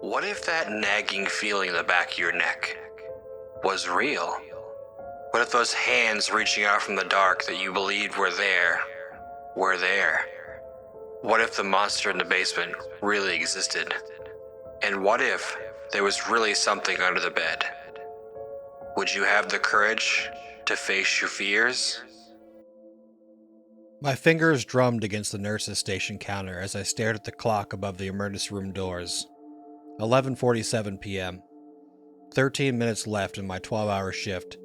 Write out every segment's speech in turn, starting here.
What if that nagging feeling in the back of your neck was real? What if those hands reaching out from the dark that you believed were there? What if the monster in the basement really existed? And what if there was really something under the bed? Would you have the courage to face your fears? My fingers drummed against the nurse's station counter as I stared at the clock above the emergency room doors. 11:47 p.m. 13 minutes left in my 12-hour shift,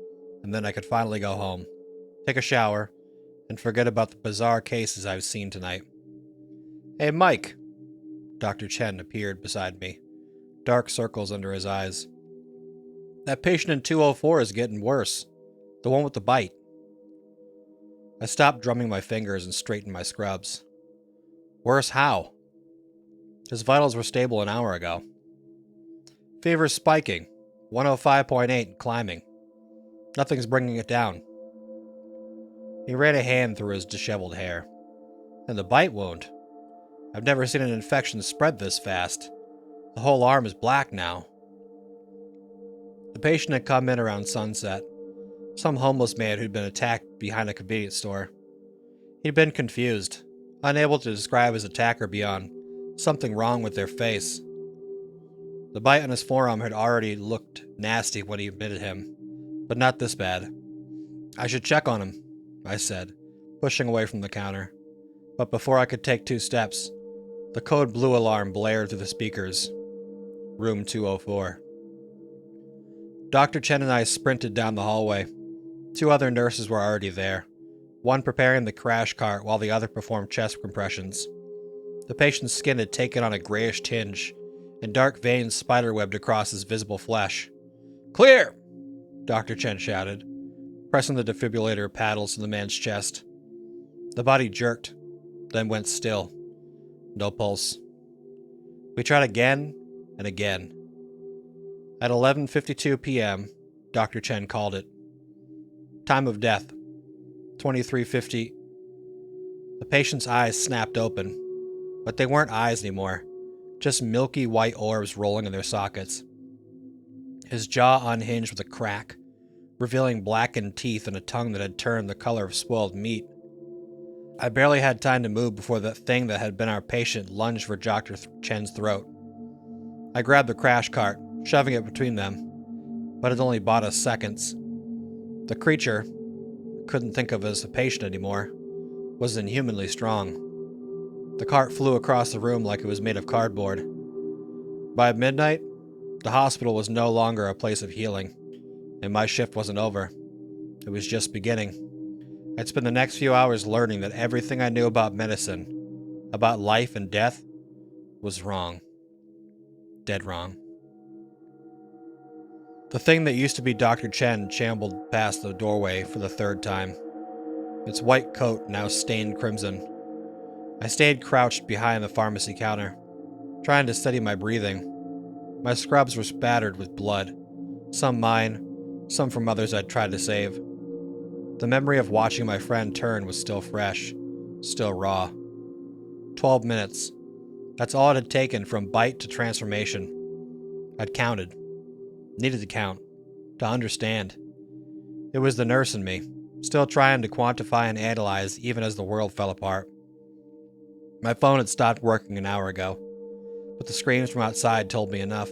and then I could finally go home, take a shower, and forget about the bizarre cases I've seen tonight. "Hey, Mike!" Dr. Chen appeared beside me, dark circles under his eyes. "That patient in 204 is getting worse. The one with the bite." I stopped drumming my fingers and straightened my scrubs. "Worse how?" "His vitals were stable an hour ago." "Fever's spiking, 105.8 and climbing. Nothing's bringing it down." He ran a hand through his disheveled hair. "And the bite wound. I've never seen an infection spread this fast. The whole arm is black now." The patient had come in around sunset. Some homeless man who'd been attacked behind a convenience store. He'd been confused, unable to describe his attacker beyond something wrong with their face. The bite on his forearm had already looked nasty when he admitted him, but not this bad. "I should check on him," I said, pushing away from the counter. But before I could take 2 steps, the code blue alarm blared through the speakers. Room 204. Dr. Chen and I sprinted down the hallway. 2 other nurses were already there, one preparing the crash cart while the other performed chest compressions. The patient's skin had taken on a grayish tinge, and dark veins spiderwebbed across his visible flesh. "Clear!" Dr. Chen shouted, pressing the defibrillator paddles to the man's chest. The body jerked, then went still. No pulse. We tried again and again. At 11:52 p.m., Dr. Chen called it. Time of death, 23:50. The patient's eyes snapped open, but they weren't eyes anymore, just milky white orbs rolling in their sockets. His jaw unhinged with a crack, revealing blackened teeth and a tongue that had turned the color of spoiled meat. I barely had time to move before that thing that had been our patient lunged for Dr. Chen's throat. I grabbed the crash cart, shoving it between them, but it only bought us seconds. The creature, couldn't think of as a patient anymore, was inhumanly strong. The cart flew across the room like it was made of cardboard. By midnight, the hospital was no longer a place of healing, and my shift wasn't over. It was just beginning. I'd spend the next few hours learning that everything I knew about medicine, about life and death, was wrong. Dead wrong. The thing that used to be Dr. Chen shambled past the doorway for the 3rd time. Its white coat now stained crimson. I stayed crouched behind the pharmacy counter, trying to steady my breathing. My scrubs were spattered with blood, some mine, some from others I'd tried to save. The memory of watching my friend turn was still fresh, still raw. 12 minutes. That's all it had taken from bite to transformation. I'd counted. Needed to count. To understand. It was the nurse in me, still trying to quantify and analyze even as the world fell apart. My phone had stopped working an hour ago, but the screams from outside told me enough.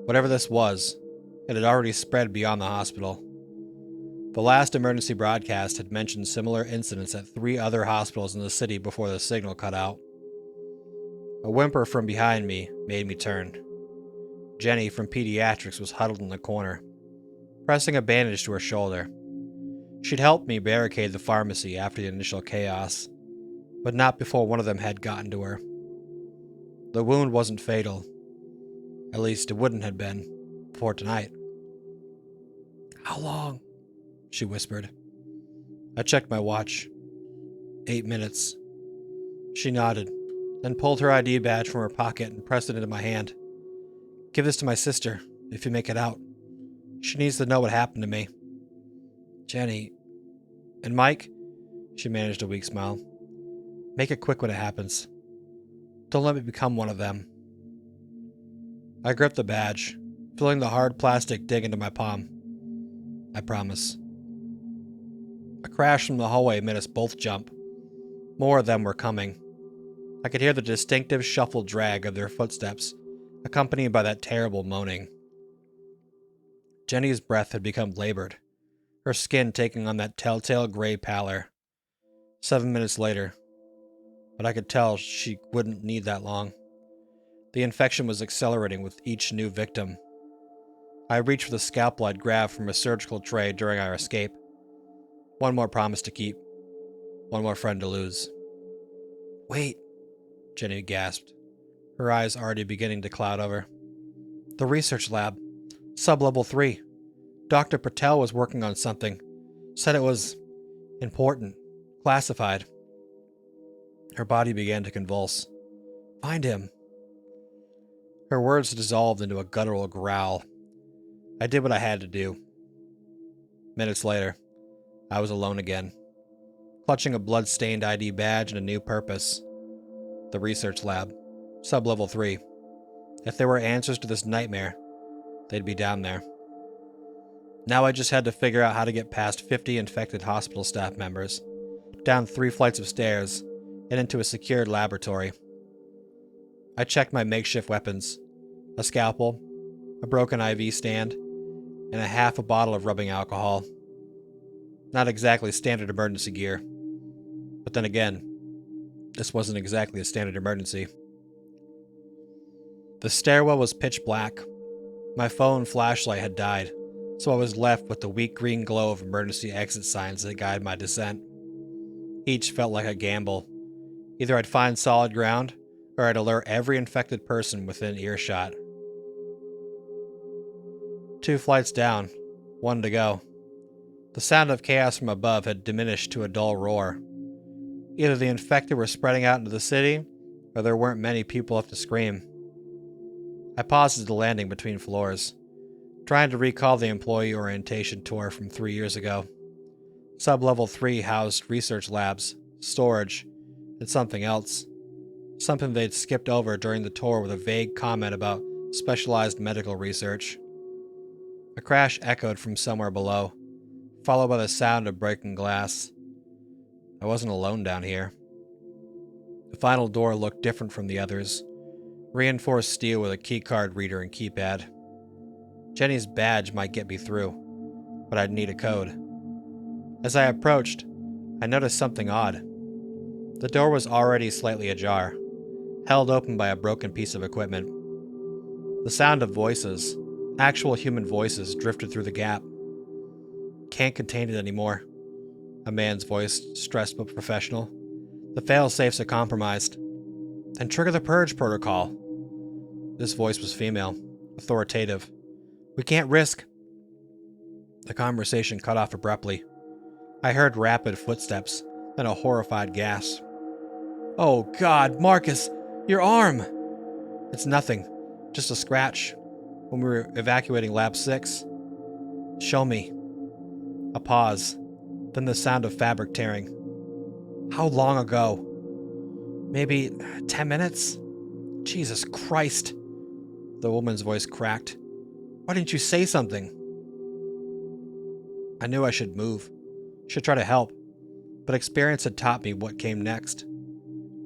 Whatever this was, it had already spread beyond the hospital. The last emergency broadcast had mentioned similar incidents at 3 other hospitals in the city before the signal cut out. A whimper from behind me made me turn. Jenny from pediatrics was huddled in the corner, pressing a bandage to her shoulder. She'd helped me barricade the pharmacy after the initial chaos, but not before one of them had gotten to her. The wound wasn't fatal. At least it wouldn't have been before tonight. "How long?" she whispered. I checked my watch. 8 minutes. She nodded, then pulled her ID badge from her pocket and pressed it into my hand. "Give this to my sister, if you make it out. She needs to know what happened to me." "Jenny. And Mike?" She managed a weak smile. "Make it quick when it happens. Don't let me become one of them." I gripped the badge, feeling the hard plastic dig into my palm. I promise. A crash from the hallway made us both jump. More of them were coming. I could hear the distinctive shuffled drag of their footsteps, accompanied by that terrible moaning. Jenny's breath had become labored, her skin taking on that telltale gray pallor. 7 minutes later, but I could tell she wouldn't need that long. The infection was accelerating with each new victim. I reached for the scalpel I'd grabbed from a surgical tray during our escape. One more promise to keep. One more friend to lose. Wait, Jenny gasped, her eyes already beginning to cloud over. The research lab. Sub-level 3. Dr. Patel was working on something. Said it was important. Classified. Her body began to convulse. Find him. Her words dissolved into a guttural growl. I did what I had to do. Minutes later, I was alone again, clutching a blood-stained ID badge and a new purpose. The research lab. Sub-level 3. If there were answers to this nightmare, they'd be down there. Now I just had to figure out how to get past 50 infected hospital staff members, down 3 flights of stairs, and into a secured laboratory. I checked my makeshift weapons, a scalpel, a broken IV stand, and a half a bottle of rubbing alcohol. Not exactly standard emergency gear. But then again, this wasn't exactly a standard emergency. The stairwell was pitch black. My phone flashlight had died, so I was left with the weak green glow of emergency exit signs that guided my descent. Each felt like a gamble. Either I'd find solid ground, or I'd alert every infected person within earshot. 2 flights down, 1 to go. The sound of chaos from above had diminished to a dull roar. Either the infected were spreading out into the city, or there weren't many people left to scream. I paused at the landing between floors, trying to recall the employee orientation tour from 3 years ago. Sub-level 3 housed research labs, storage, and something else. Something they'd skipped over during the tour with a vague comment about specialized medical research. A crash echoed from somewhere below, followed by the sound of breaking glass. I wasn't alone down here. The final door looked different from the others, reinforced steel with a keycard reader and keypad. Jenny's badge might get me through, but I'd need a code. As I approached, I noticed something odd. The door was already slightly ajar, held open by a broken piece of equipment. The sound of voices, actual human voices, drifted through the gap. Can't contain it anymore. A man's voice, stressed but professional. The fail-safes are compromised. Then trigger the purge protocol. This voice was female, authoritative. We can't risk. The conversation cut off abruptly. I heard rapid footsteps, then a horrified gasp. Oh God, Marcus, your arm! It's nothing, just a scratch. When we were evacuating Lab 6. Show me. A pause, then the sound of fabric tearing. How long ago? Maybe 10 minutes? Jesus Christ. The woman's voice cracked. Why didn't you say something? I knew I should move, should try to help, but experience had taught me what came next.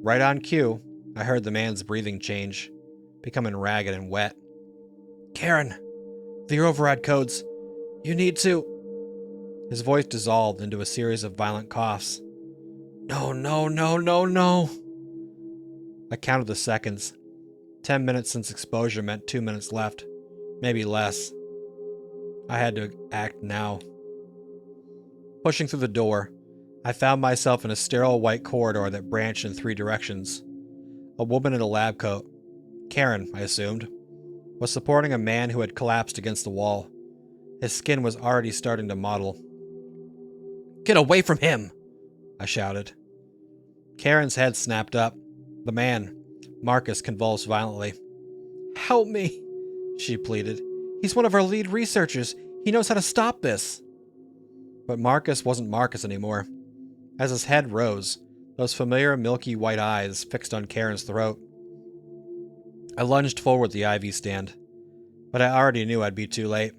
Right on cue, I heard the man's breathing change, becoming ragged and wet. Karen, the override codes. You need to... His voice dissolved into a series of violent coughs. No. I counted the seconds. 10 minutes since exposure meant 2 minutes left. Maybe less. I had to act now. Pushing through the door, I found myself in a sterile white corridor that branched in 3 directions. A woman in a lab coat, Karen, I assumed, was supporting a man who had collapsed against the wall. His skin was already starting to mottle. Get away from him! I shouted. Karen's head snapped up. The man, Marcus, convulsed violently. Help me, she pleaded. He's one of our lead researchers. He knows how to stop this. But Marcus wasn't Marcus anymore. As his head rose, those familiar milky white eyes fixed on Karen's throat. I lunged forward the IV stand, But I already knew I'd be too late.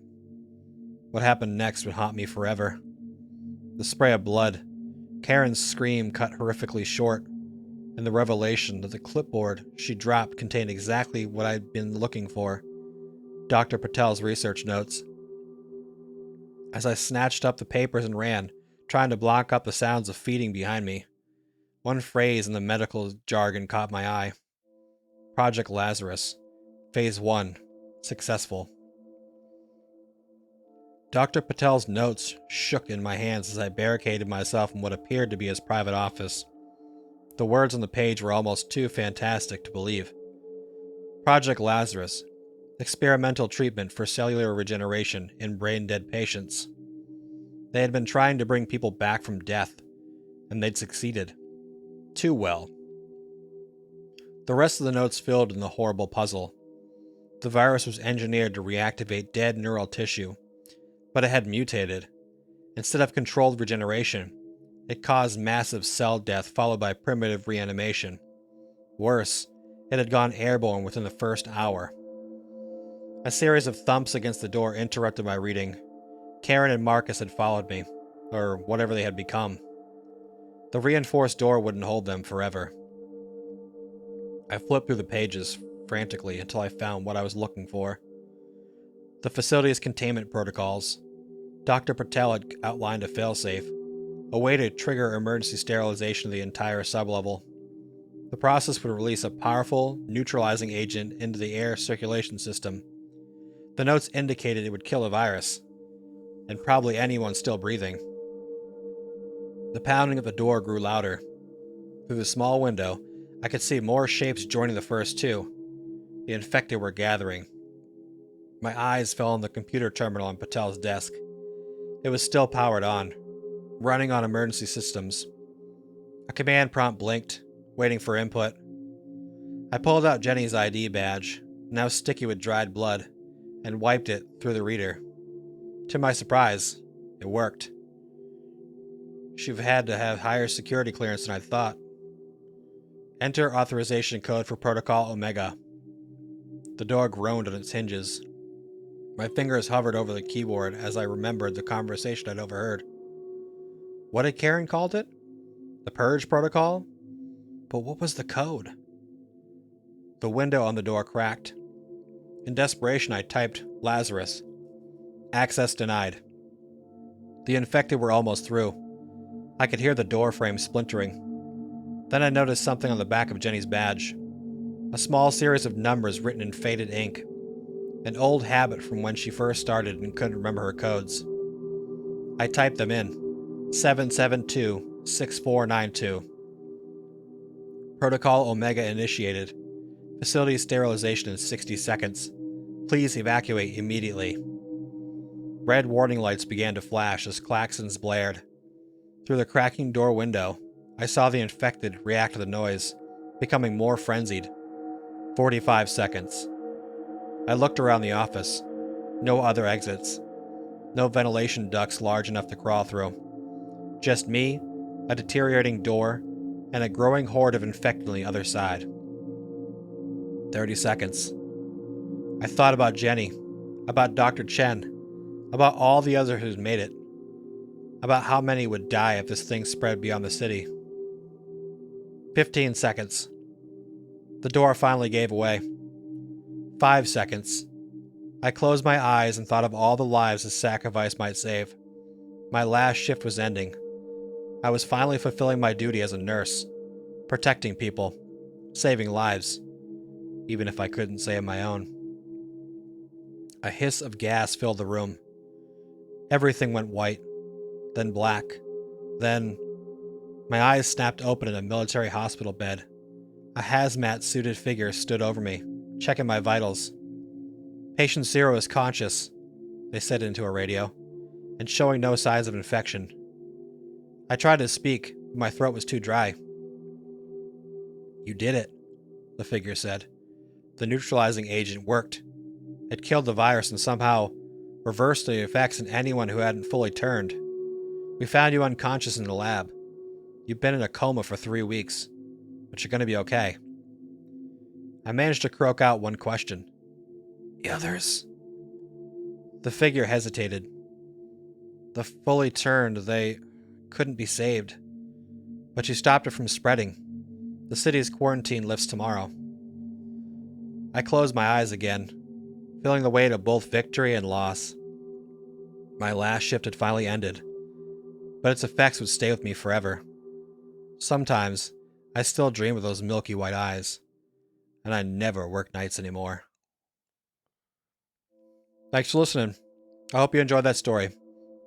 What happened next would haunt me forever. The spray of blood, Karen's scream cut horrifically short, and the revelation that the clipboard she dropped contained exactly what I'd been looking for: Dr. Patel's research notes. As I snatched up the papers and ran, trying to block out the sounds of feeding behind me, one phrase in the medical jargon caught my eye. Project Lazarus. Phase 1. Successful. Dr. Patel's notes shook in my hands as I barricaded myself in what appeared to be his private office. The words on the page were almost too fantastic to believe. Project Lazarus. Experimental treatment for cellular regeneration in brain-dead patients. They had been trying to bring people back from death, and they'd succeeded. Too well. The rest of the notes filled in the horrible puzzle. The virus was engineered to reactivate dead neural tissue, but it had mutated. Instead of controlled regeneration, it caused massive cell death followed by primitive reanimation. Worse, it had gone airborne within the first hour. A series of thumps against the door interrupted my reading. Karen and Marcus had followed me, or whatever they had become. The reinforced door wouldn't hold them forever. I flipped through the pages frantically until I found what I was looking for. The facility's containment protocols. Dr. Patel had outlined a failsafe, a way to trigger emergency sterilization of the entire sublevel. The process would release a powerful, neutralizing agent into the air circulation system. The notes indicated it would kill a virus, and probably anyone still breathing. The pounding of the door grew louder. Through the small window, I could see more shapes joining the first two. The infected were gathering. My eyes fell on the computer terminal on Patel's desk. It was still powered on, running on emergency systems. A command prompt blinked, waiting for input. I pulled out Jenny's ID badge, now sticky with dried blood, and wiped it through the reader. To my surprise, it worked. She'd had to have higher security clearance than I thought. Enter authorization code for Protocol Omega. The door groaned on its hinges. My fingers hovered over the keyboard as I remembered the conversation I'd overheard. What had Karen called it? The Purge Protocol? But what was the code? The window on the door cracked. In desperation, I typed Lazarus. Access denied. The infected were almost through. I could hear the door frame splintering. Then I noticed something on the back of Jenny's badge. A small series of numbers written in faded ink. An old habit from when she first started and couldn't remember her codes. I typed them in. 772-6492. Protocol Omega initiated. Facility sterilization in 60 seconds. Please evacuate immediately. Red warning lights began to flash as klaxons blared. Through the cracking door window, I saw the infected react to the noise, becoming more frenzied. 45 seconds. I looked around the office. No other exits. No ventilation ducts large enough to crawl through. Just me, a deteriorating door, and a growing horde of infected on the other side. 30 seconds. I thought about Jenny, about Dr. Chen, about all the others who'd made it, about how many would die if this thing spread beyond the city. 15 seconds. The door finally gave away. 5 seconds. I closed my eyes and thought of all the lives this sacrifice might save. My last shift was ending. I was finally fulfilling my duty as a nurse, protecting people, saving lives, even if I couldn't save my own. A hiss of gas filled the room. Everything went white, then black, then... My eyes snapped open in a military hospital bed. A hazmat-suited figure stood over me, checking my vitals. Patient Zero is conscious, they said into a radio, and showing no signs of infection. I tried to speak, but my throat was too dry. You did it, the figure said. The neutralizing agent worked. It killed the virus and somehow reversed the effects in anyone who hadn't fully turned. We found you unconscious in the lab. You've been in a coma for 3 weeks, but you're going to be okay. I managed to croak out one question. The others? The figure hesitated. The fully turned, they couldn't be saved. But she stopped it from spreading. The city's quarantine lifts tomorrow. I closed my eyes again, feeling the weight of both victory and loss. My last shift had finally ended, but its effects would stay with me forever. Sometimes, I still dream of those milky white eyes, and I never work nights anymore. Thanks for listening. I hope you enjoyed that story.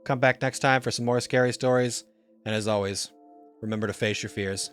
Come back next time for some more scary stories, and as always, remember to face your fears.